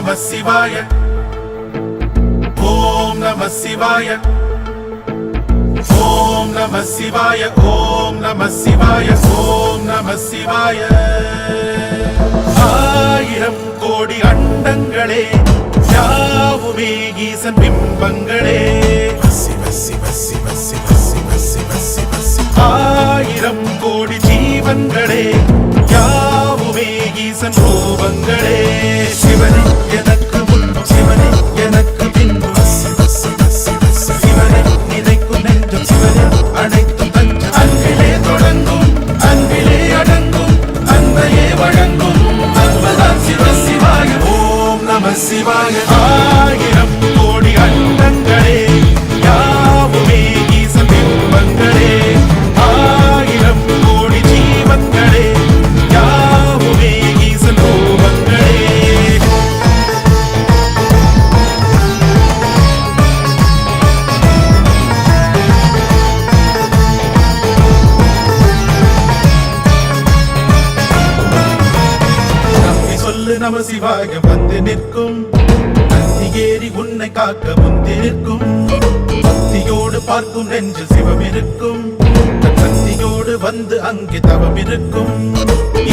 நமः சிவாய ஓம் நமः சிவாய ஓம் நமः சிவாய ஓம் நமः சிவாய ஓம் நமः சிவாய ஆயிரம் கோடி அண்டங்களே யாவுமே ஈசன் பிம்பங்களே சிவ சிவ சிவ சிவ சிவ சிவ சிவ சிவ ஆயிரம் கோடி ஜீவன்களே யாவுமே ஈசன் ரூபங்களே சிவனே எனக்கு முன்பு சிவனே எனக்கு பின்பு சிவ சிவ சிவ சிவனே நினைக்கும் நெஞ்சம் சிவனே அனைத்தும் தஞ்சம் அன்பிலே தொடங்கும் அன்பிலே அடங்கும் அன்பையே வழங்கும் அன்புதான் சிவ சிவாய ஓம் நம சிவாய ஆயிரம் கோடி அண்டங்களே யாவுமே ஈசன் பிம்பங்களே ஆயிரம் கோடி ஜீவன்களே யாவுமே ஈசன் ரூபங்களே நம சிவாய வந்து நிற்கும் நந்தியேறி உன்னை காக்க முந்தி நிற்கும் பக்தியோடு பார்க்கும் நெஞ்சில் சிவம் இருக்கும் சக்தியோடு வந்து அங்கே தவம் இருக்கும்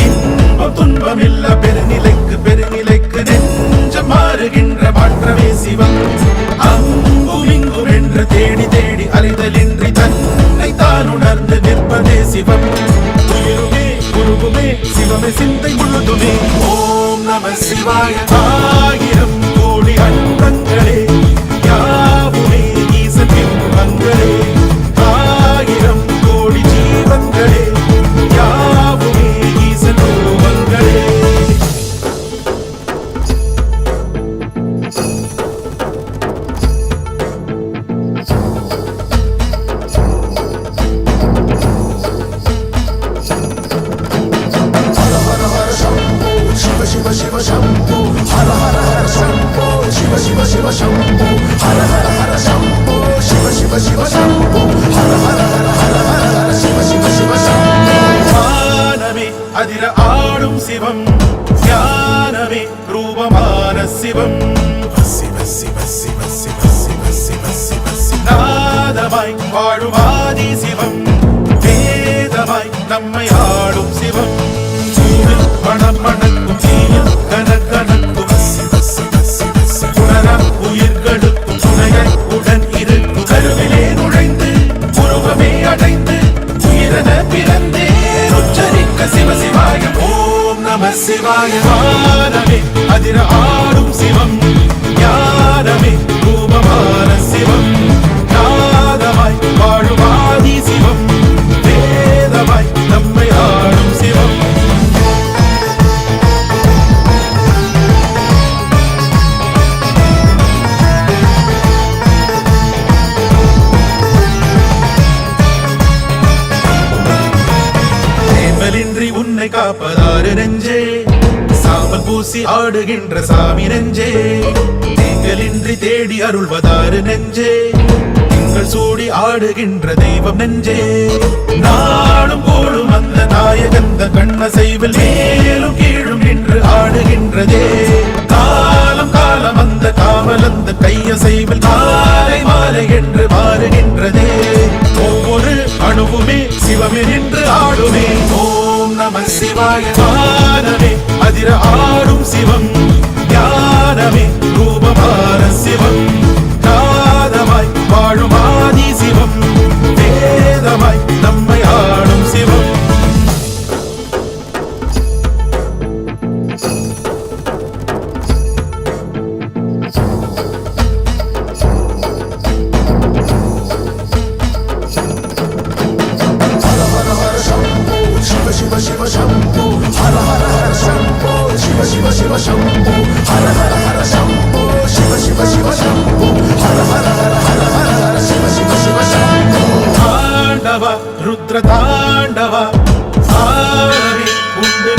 இன்பம் துன்பம் இல்ல பெருநிலைக்கு பெருநிலைக்கு நெஞ்சம் மாறுகின்ற மாற்றமே சிவம் அங்கும் இங்கும் என்று தேடி தேடி அலைதலின்றி தன்னை தான் உணர்ந்து நிற்பதே சிவம் உயிருமே குருவுமே சிவமே சிந்தை முழுதுமே ஓம் நம சிவாய ஆயிரம் கோடி அண்டங்களே யாவுமே ஈசன் பிம்பங்களே ஆயிரம் கோடி ஜீவன்களே யாவுமே ஈசன் ரூபங்களே Shiva Shiva Shambho Hara Hara Hara Shambho Shiva Shiva Shiva Shambho Hara Hara Hara Shambho Shiva Shiva Shiva Shambho Hara Hara Hara Hara Hara Shiva Shiva Shiva Shambho Maname adira aadum sivam Jnaname roopamana sivam Siva Siva Siva Siva Siva Siva Siva Siva Nadamai vaadum aadi sivam Vedamai nammai aadum sivam மனம் மணக்கும் தீயில் கனகனக்கும் உணரா உயிர்களுக்கும் துணையாய் உடன் இருக்கும் கருவிலே நுழைந்து உருவமே அடைந்து உயிரென பிறந்தே உச்சரிக்க சிவ சிவாய ஓம் நம சிவாய வானமே அதிர ஆடும் சிவம் ஞானமே ரூபமான சிவம் நாதமாய் வாழும் ஆதி சிவம் வேதமாய் நம்மை ஆடும் சிவம் உன்னை காப்பதாறு நெஞ்சே சாம்பல் பூசி ஆடுகின்ற சாமி நெஞ்சே நீங்களின்றி தேடி அருள்வதாறு நெஞ்சே நீங்கள் சூடி ஆடுகின்ற தெய்வம் நெஞ்சே நாளும் போடும் அந்த நாயகந்த கண்ணசைவில் மேலும் கீழும் நின்று ஆடுகின்றதே காலம் காலம் அந்த காவல் அந்த கையசைவில் காலை மாலை என்று மாறுகின்றதே ஒவ்வொரு அணுவுமே சிவமே நின்று ஆடுமே ஓம் நம சிவாய வானமே அதிர ஆடும் சிவம் ஞானமே ரூபமான சிவம் நாதமாய் வாழும் ஆதி சிவம் வேதமாய் நம்மை ஆடும் சிவம் Shiva Shiva Shambho Hara Hara Hara Shambho Shiva Shiva Shiva Shambho Hara Hara Hara Shambho Shiva Shiva Shiva Shambho Hara Hara Hara Hara Hara Shiva Shiva Shiva Shambho Tandava Rudra Tandava Hare Unde